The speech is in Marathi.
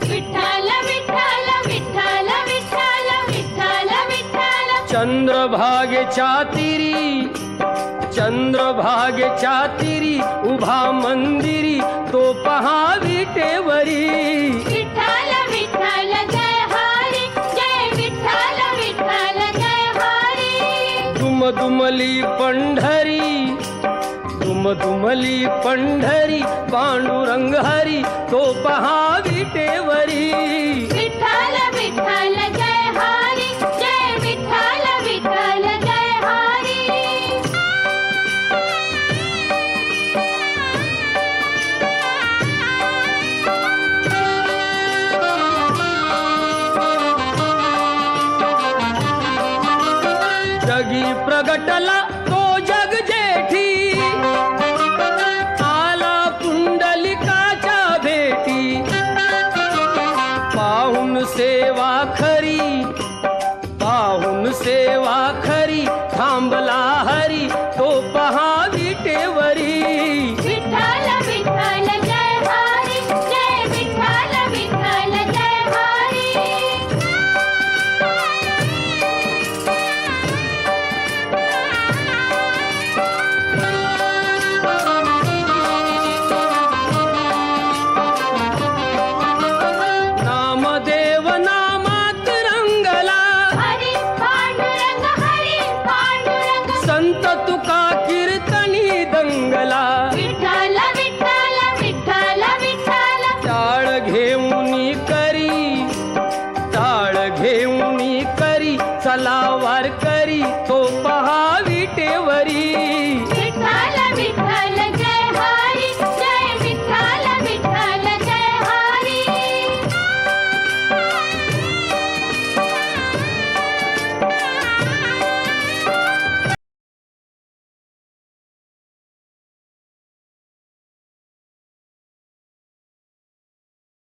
विठ्ठल विठ्ठल विठ्ठल विठ्ठल विठ्ठल विठ्ठल चंद्रभागेच्या तीरी चंद्रभागेच्या तीरी उभा मंदिरी तो पहा विटेवरी विठ्ठल विठ्ठल जय हरी जय विठ्ठल विठ्ठल जय हरी दुमदुमली पंढरी दुमदुमली पंढरी पांडुरंग हरी तो पहा विटेवरी विठ्ठल विठ्ठल जय हरी जय विठ्ठल विठ्ठल जय हरी जगी प्रगटला